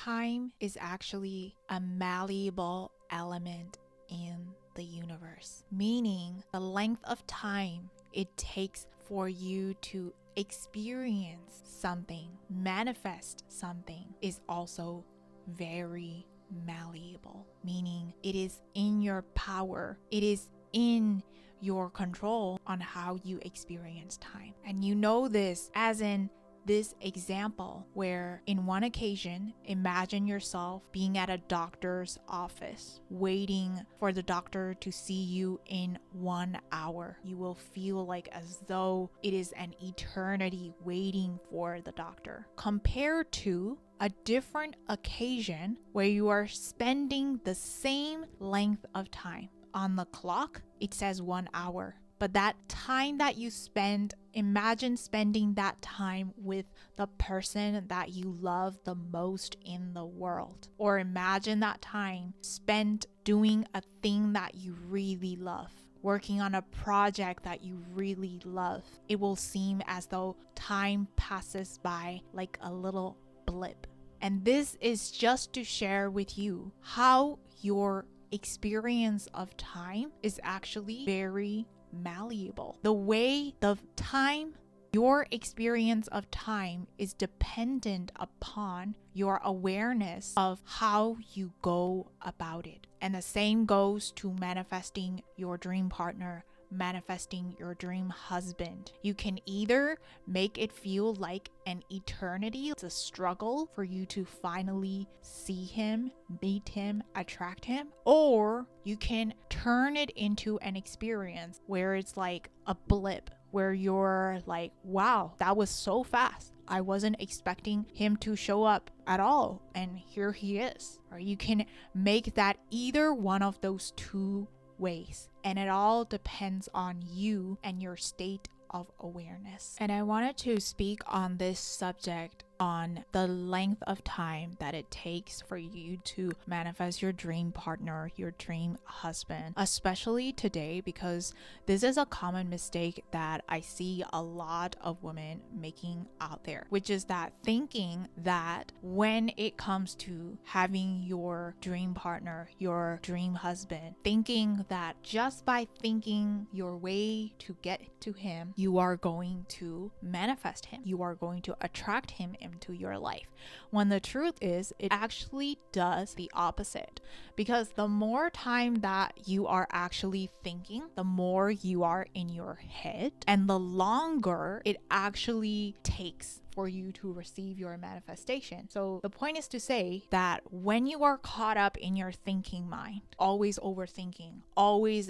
time is actually a malleable element in the universe, meaning the length of time it takes for you to experience something, manifest something, is also very malleable, meaning it is in your power, it is in your control on how you experience time. And you know this as in this example where in one occasion, imagine yourself being at a doctor's office, waiting for the doctor to see you in 1 hour. You will feel like as though it is an eternity waiting for the doctor. Compared to a different occasion where you are spending the same length of time. On the clock, it says 1 hour. But that time that you spend, imagine spending that time with the person that you love the most in the world. Or imagine that time spent doing a thing that you really love, working on a project that you really love. It will seem as though time passes by like a little blip. And this is just to share with you how your experience of time is actually very malleable. The way the time, your experience of time is dependent upon your awareness of how you go about it. And the same goes to manifesting your dream partner, manifesting your dream husband. You can either make it feel like an eternity, it's a struggle for you to finally see him, meet him, attract him, or you can turn it into an experience where it's like a blip, where you're like, wow, that was so fast. I wasn't expecting him to show up at all, and here he is. Or you can make that either one of those two ways, and it all depends on you and your state of awareness. And I wanted to speak on this subject on the length of time that it takes for you to manifest your dream partner, your dream husband, especially today, because this is a common mistake that I see a lot of women making out there, which is that thinking that when it comes to having your dream partner, your dream husband, thinking that just by thinking your way to get to him, you are going to manifest him, you are going to attract him into your life, when the truth is it actually does the opposite. Because the more time that you are actually thinking, the more you are in your head, and the longer it actually takes for you to receive your manifestation. So the point is to say that when you are caught up in your thinking mind, always overthinking, always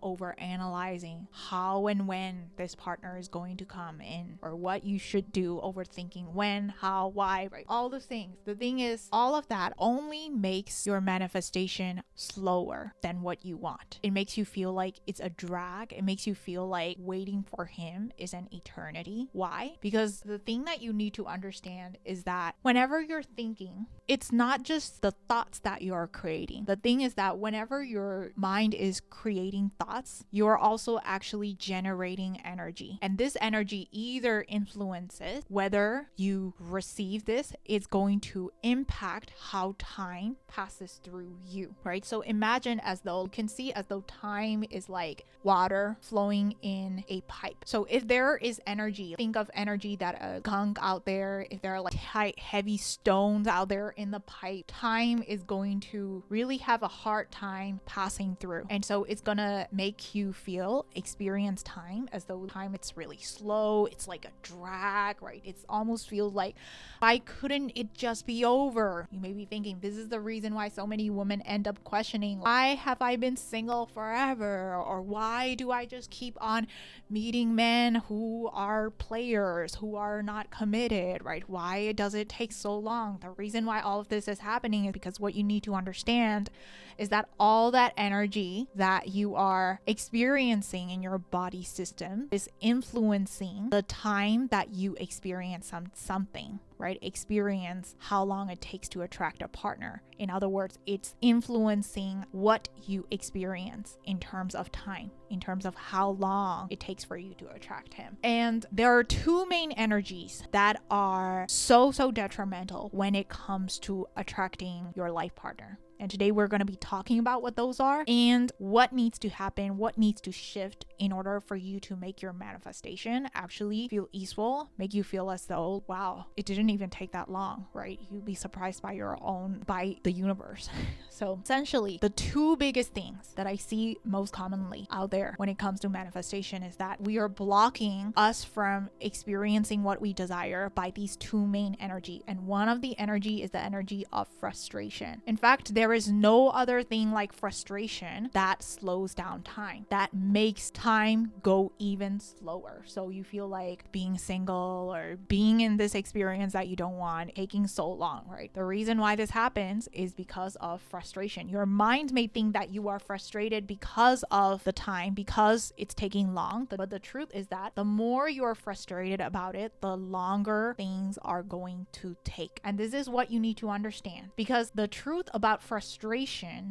over analyzing how and when this partner is going to come in, or what you should do, overthinking when, how, why, right? All the things. The thing is, all of that only makes your manifestation slower than what you want. It makes you feel like it's a drag. It makes you feel like waiting for him is an eternity. Why? Because the thing that you need to understand is that whenever you're thinking, it's not just the thoughts that you're creating. The thing is that whenever your mind is creating thoughts, you're also actually generating energy. And this energy either influences whether you receive this, it's going to impact how time passes through you, right? So imagine as though you can see as though time is like water flowing in a pipe. So if there is energy, think of energy that a gunk out there, if there are like tight, heavy stones out there in the pipe, time is going to really have a hard time passing through. And so it's gonna make you experience time as though time it's really slow. It's like a drag, right? It's almost feels like, why couldn't it just be over? You may be thinking this is the reason why so many women end up questioning, why have I been single forever? Or why do I just keep on meeting men who are players, who are not committed, right? Why does it take so long? The reason why all of this is happening is because what you need to understand is that all that energy that you are experiencing in your body system is influencing the time that you experience something, right? Experience how long it takes to attract a partner. In other words, it's influencing what you experience in terms of time. in terms of how long it takes for you to attract him. And there are two main energies that are so detrimental when it comes to attracting your life partner. And today we're going to be talking about what those are and what needs to happen, what needs to shift in order for you to make your manifestation actually feel easeful, make you feel as though, wow, it didn't even take that long, right? You'd be surprised by the universe. So essentially, the two biggest things that I see most commonly out there when it comes to manifestation is that we are blocking us from experiencing what we desire by these two main energy. And one of the energy is the energy of frustration. In fact, there is no other thing like frustration that slows down time, that makes time go even slower. So you feel like being single or being in this experience that you don't want taking so long, right? The reason why this happens is because of frustration. Your mind may think that you are frustrated because of the time, because it's taking long, but the truth is that the more you're frustrated about it, the longer things are going to take. And this is what you need to understand, because the truth about frustration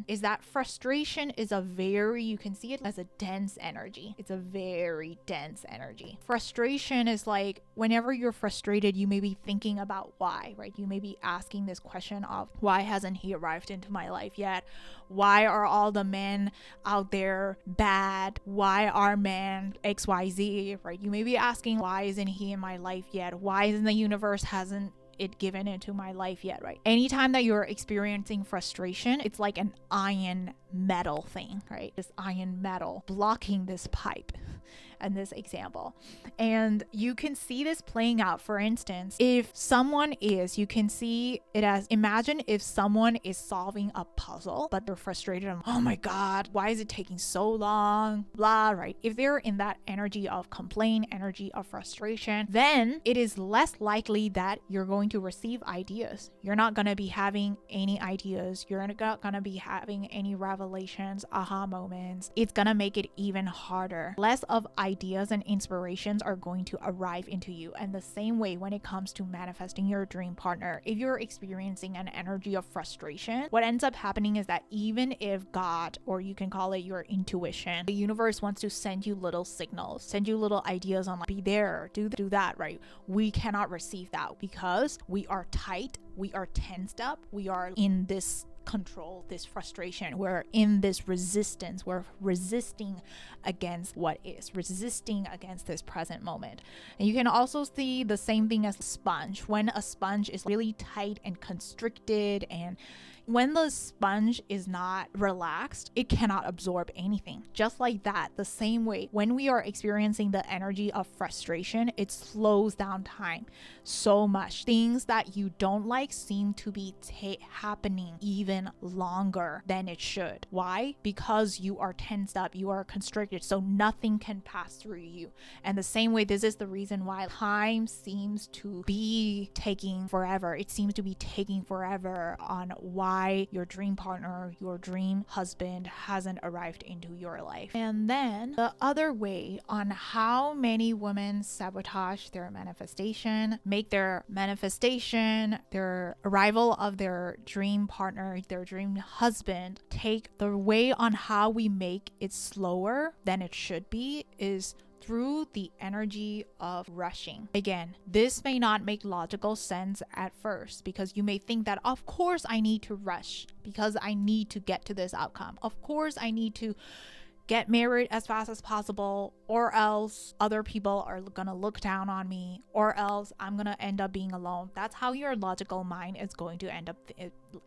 is that frustration is you can see it as a dense energy. It's a very dense energy. Frustration is like whenever you're frustrated, you may be thinking about why, right? You may be asking this question of why hasn't he arrived into my life yet? Why are all the men out there bad? Why are men XYZ, right? You may be asking, why isn't he in my life yet? Why isn't the universe hasn't it given into my life yet, right? Anytime that you're experiencing frustration, it's like an iron metal thing, right? This iron metal blocking this pipe in this example. And you can see this playing out. For instance, if someone you can see it as, imagine if someone is solving a puzzle, but they're frustrated and, oh my God, why is it taking so long? Blah, right? If they're in that energy of complaint, energy of frustration, then it is less likely that you're going to receive ideas. You're not going to be having any ideas. You're not going to be having any revelations, aha moments. It's going to make it even harder. Less of ideas and inspirations are going to arrive into you. And the same way when it comes to manifesting your dream partner, if you're experiencing an energy of frustration, what ends up happening is that even if God, or you can call it your intuition, the universe wants to send you little signals, send you little ideas on like, be there, do that, right? We cannot receive that because we are tight, we are tensed up, we are in this control, this frustration, we're in this resistance, we're resisting against what is, resisting against this present moment. And you can also see the same thing as a sponge. When a sponge is really tight and constricted, and when the sponge is not relaxed, it cannot absorb anything. Just like that, the same way, when we are experiencing the energy of frustration, it slows down time so much. Things that you don't like seem to be happening even longer than it should. Why? Because you are tensed up, you are constricted, so nothing can pass through you. And the same way, this is the reason why time seems to be taking forever. It seems to be taking forever on why your dream partner, your dream husband hasn't arrived into your life. And then the other way on how many women sabotage their manifestation, make their manifestation, their arrival of their dream partner, their dream husband, take the way on how we make it slower than it should be is through the energy of rushing. Again, this may not make logical sense at first because you may think that, of course, I need to rush because I need to get to this outcome. Of course, I need to get married as fast as possible, or else other people are gonna look down on me, or else I'm gonna end up being alone. That's how your logical mind is going to end up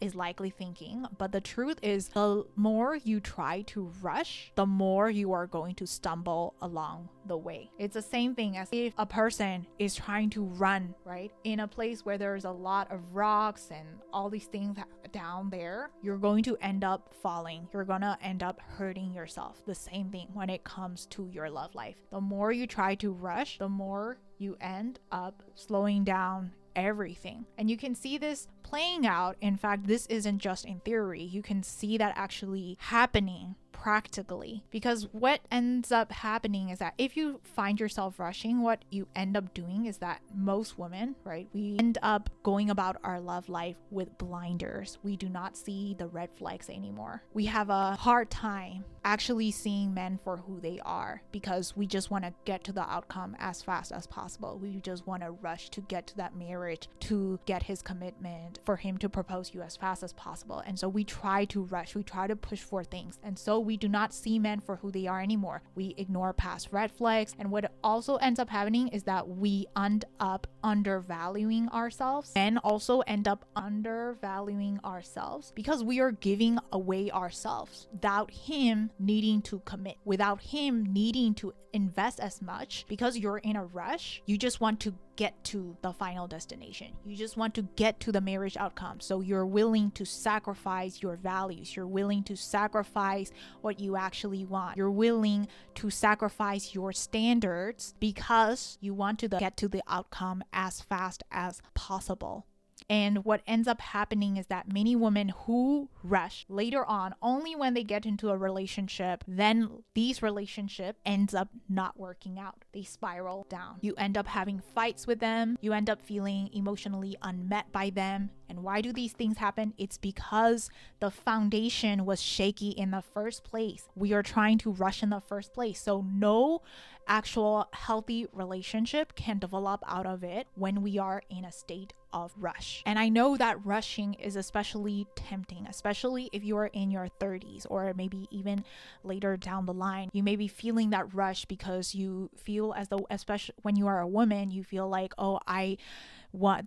is likely thinking. But the truth is, the more you try to rush, the more you are going to stumble along the way. It's the same thing as if a person is trying to run, right, in a place where there's a lot of rocks and all these things down there. You're going to end up falling. You're gonna end up hurting yourself. The same thing when it comes to your love life. The more you try to rush, the more you end up slowing down everything. And you can see this playing out. In fact, this isn't just in theory. You can see that actually happening practically. Because what ends up happening is that if you find yourself rushing, what you end up doing is that most women, right, we end up going about our love life with blinders. We do not see the red flags anymore. We have a hard time actually seeing men for who they are because we just want to get to the outcome as fast as possible. We just want to rush to get to that marriage, to get his commitment, for him to propose you as fast as possible. And so we try to rush, we try to push for things. And so we do not see men for who they are anymore. We ignore past red flags. And what also ends up happening is that we end up undervaluing ourselves. Men also end up undervaluing ourselves because we are giving away ourselves without him needing to commit, without him needing to invest as much. Because you're in a rush, you just want to get to the final destination. You just want to get to the marriage outcome. So you're willing to sacrifice your values. You're willing to sacrifice what you actually want. You're willing to sacrifice your standards because you want to get to the outcome as fast as possible. And what ends up happening is that many women who rush later on, only when they get into a relationship, then these relationship ends up not working out. They spiral down. You end up having fights with them. You end up feeling emotionally unmet by them. And why do these things happen? It's because the foundation was shaky in the first place. We are trying to rush in the first place. So no actual healthy relationship can develop out of it when we are in a state of rush. And I know that rushing is especially tempting, especially if you are in your 30s or maybe even later down the line. You may be feeling that rush because you feel as though, especially when you are a woman, you feel like, oh,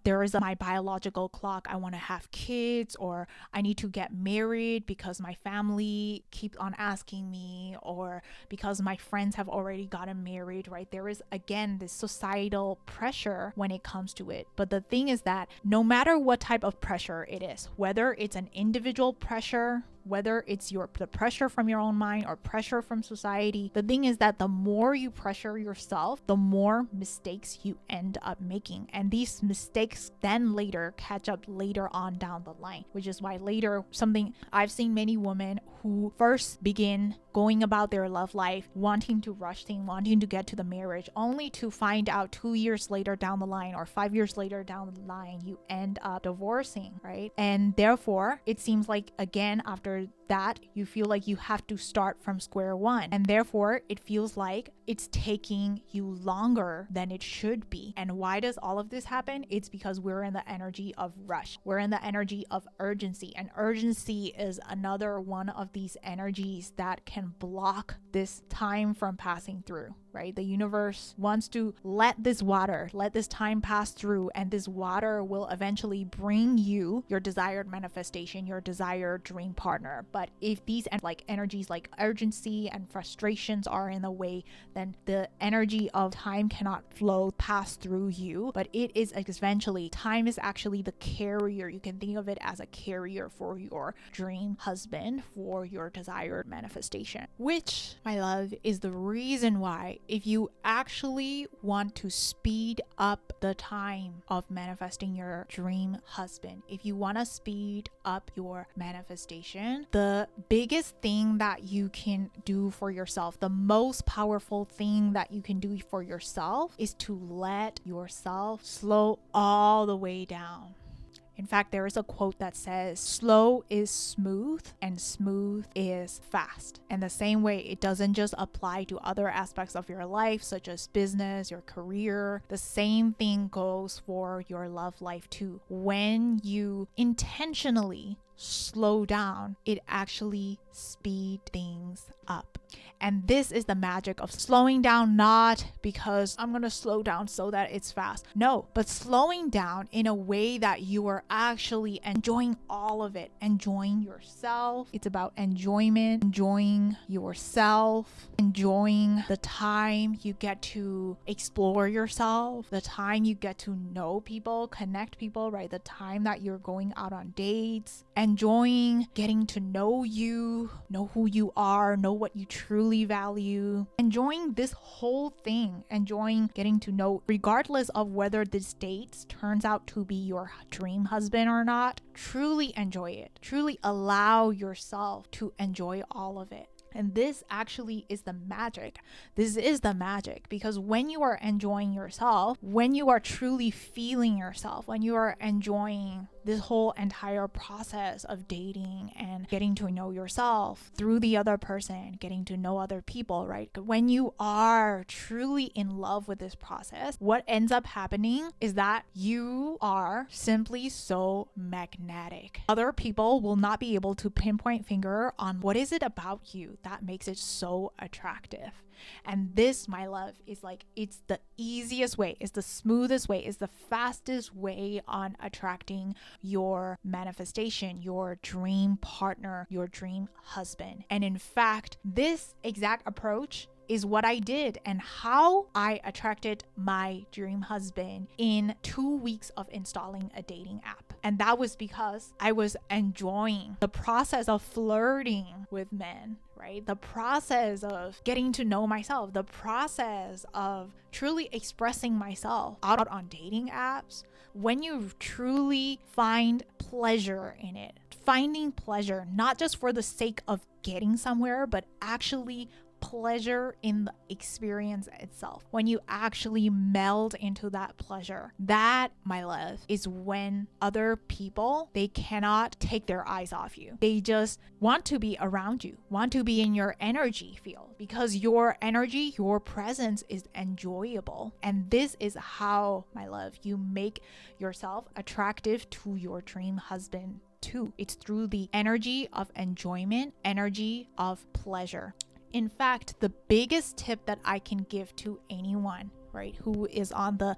there is my biological clock. I want to have kids, or I need to get married because my family keeps on asking me, or because my friends have already gotten married, right? There is, again, this societal pressure when it comes to it. But the thing is that no matter what type of pressure it is, whether it's an individual pressure, whether it's the pressure from your own mind or pressure from society, the thing is that the more you pressure yourself, the more mistakes you end up making. And these mistakes then later catch up later on down the line, which is why later I've seen many women who first begin going about their love life, wanting to rush things, wanting to get to the marriage, only to find out 2 years later down the line or 5 years later down the line, you end up divorcing, right? And therefore, it seems like, again, after that, you feel like you have to start from square one. And therefore, it feels like it's taking you longer than it should be. And why does all of this happen? It's because we're in the energy of rush. We're in the energy of urgency. And urgency is another one of these energies that can block this time from passing through, right? The universe wants to let this time pass through, and this water will eventually bring you your desired manifestation, your desired dream partner. But if these energies like urgency and frustrations are in the way, then the energy of time cannot pass through you. But it is eventually, time is actually the carrier. You can think of it as a carrier for your dream husband, for your desired manifestation, which, my love, is the reason why, if you actually want to speed up the time of manifesting your dream husband, if you want to speed up your manifestation, the biggest thing that you can do for yourself, the most powerful thing that you can do for yourself, is to let yourself slow all the way down. In fact, there is a quote that says, slow is smooth and smooth is fast. And the same way, it doesn't just apply to other aspects of your life, such as business, your career. The same thing goes for your love life too. When you intentionally slow down, it actually speeds things up. And this is the magic of slowing down, not because I'm going to slow down so that it's fast. No, but slowing down in a way that you are actually enjoying all of it, enjoying yourself. It's about enjoyment, enjoying yourself, enjoying the time you get to explore yourself, the time you get to know people, connect people, right? The time that you're going out on dates, enjoying getting to know you, know who you are, know what you truly value, enjoying this whole thing, enjoying getting to know, regardless of whether this date turns out to be your dream husband or not. Truly enjoy it. Truly allow yourself to enjoy all of it. And this actually is the magic. This is the magic, because when you are enjoying yourself, when you are truly feeling yourself, when you are enjoying this whole entire process of dating and getting to know yourself through the other person, getting to know other people, right? When you are truly in love with this process, what ends up happening is that you are simply so magnetic. Other people will not be able to pinpoint finger on what is it about you that makes it so attractive. And this, my love, is like, it's the easiest way, it's the smoothest way, it's the fastest way on attracting your manifestation, your dream partner, your dream husband. And in fact, this exact approach is what I did and how I attracted my dream husband in 2 weeks of installing a dating app. And that was because I was enjoying the process of flirting with men, right? The process of getting to know myself, the process of truly expressing myself out on dating apps. When you truly find pleasure in it, finding pleasure, not just for the sake of getting somewhere, but actually pleasure in the experience itself. When you actually meld into that pleasure, that, my love, is when other people, they cannot take their eyes off you. They just want to be around you, want to be in your energy field, because your energy, your presence is enjoyable. And this is how, my love, you make yourself attractive to your dream husband too. It's through the energy of enjoyment, energy of pleasure. In fact, the biggest tip that I can give to anyone, right, who is on the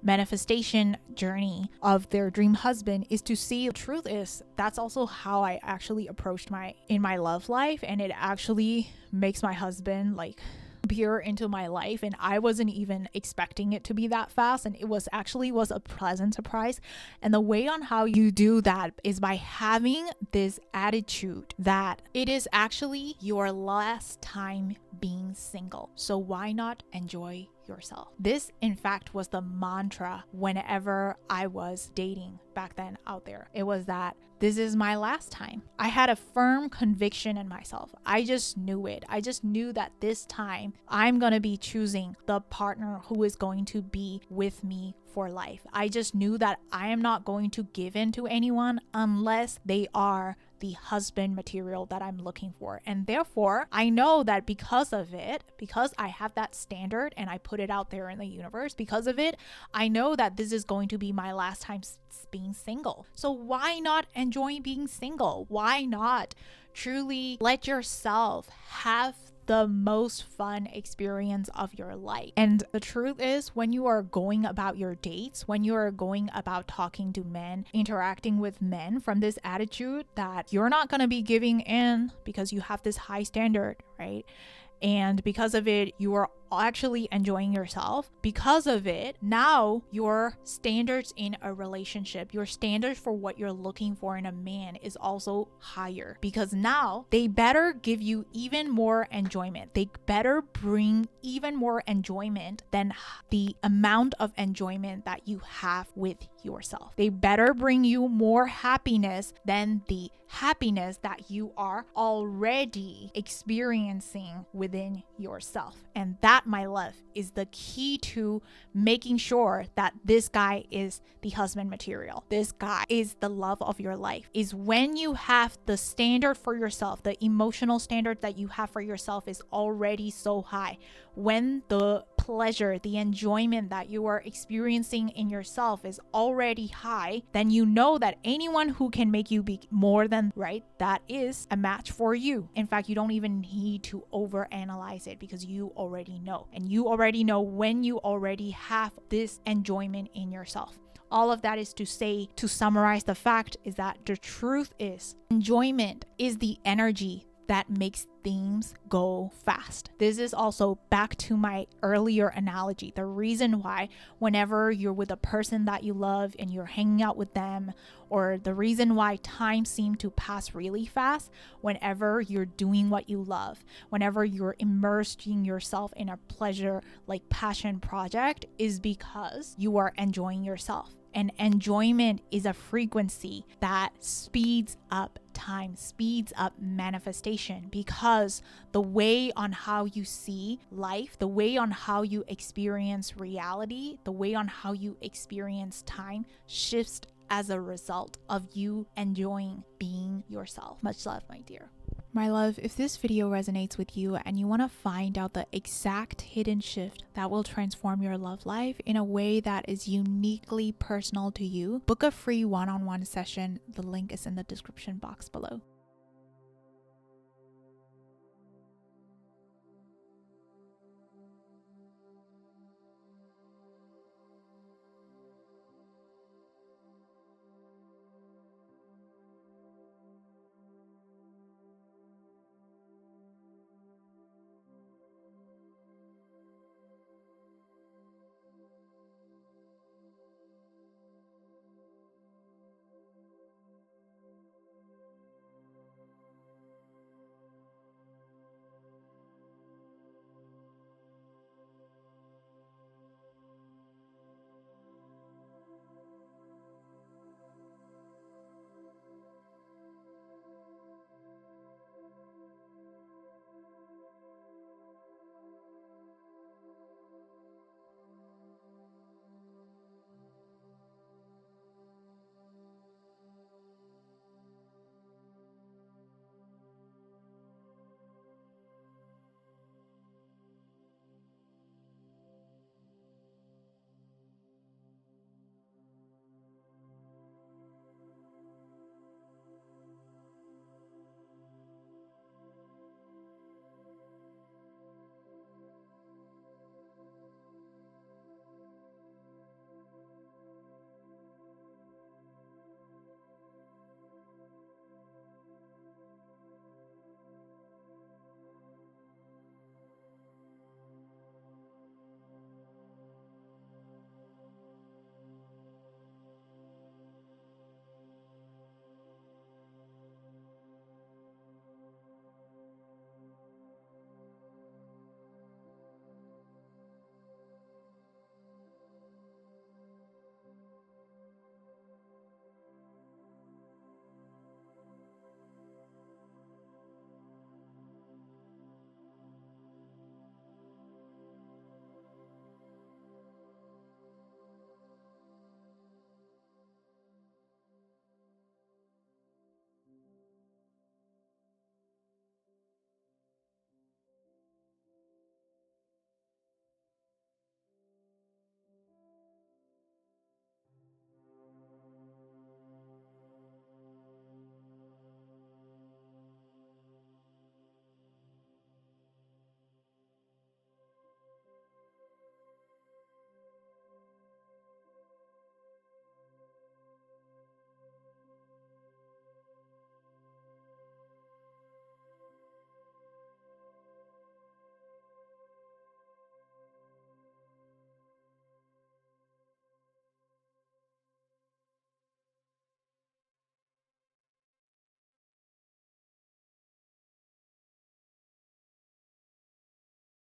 manifestation journey of their dream husband is to see, the truth is, that's also how I actually approached in my love life. And it actually makes my husband like appear into my life, and I wasn't even expecting it to be that fast, and it was a pleasant surprise. And the way on how you do that is by having this attitude that it is actually your last time being single, so why not enjoy yourself? This, in fact, was the mantra whenever I was dating back then out there. It was that this is my last time. I had a firm conviction in myself. I just knew it. I just knew that this time I'm going to be choosing the partner who is going to be with me for life. I just knew that I am not going to give in to anyone unless they are the husband material that I'm looking for. And therefore, I know that because of it, because I have that standard and I put it out there in the universe, because of it, I know that this is going to be my last time being single. So why not enjoy being single? Why not truly let yourself have the most fun experience of your life? And the truth is, when you are going about your dates, when you are going about talking to men, interacting with men from this attitude that you're not going to be giving in because you have this high standard, right? And because of it, you are actually enjoying yourself. Because of it, now your standards in a relationship, your standards for what you're looking for in a man is also higher, because now they better give you even more enjoyment. They better bring even more enjoyment than the amount of enjoyment that you have with yourself. They better bring you more happiness than the happiness that you are already experiencing within yourself. And that, my love, is the key to making sure that this guy is the husband material. This guy is the love of your life. Is when you have the standard for yourself, the emotional standard that you have for yourself is already so high. When the pleasure, the enjoyment that you are experiencing in yourself is already high, then you know that anyone who can make you be more than right, that is a match for you. In fact, you don't even need to overanalyze it, because you already know. And you already know when you already have this enjoyment in yourself. All of that is to say, to summarize the fact, is that the truth is enjoyment is the energy that makes things go fast. This is also back to my earlier analogy. The reason why whenever you're with a person that you love and you're hanging out with them, or the reason why time seems to pass really fast whenever you're doing what you love, whenever you're immersing yourself in a pleasure like passion project, is because you are enjoying yourself. And enjoyment is a frequency that speeds up time, speeds up manifestation, because the way on how you see life, the way on how you experience reality, the way on how you experience time shifts as a result of you enjoying being yourself. Much love, my dear. My love, if this video resonates with you and you want to find out the exact hidden shift that will transform your love life in a way that is uniquely personal to you, book a free one-on-one session. The link is in the description box below.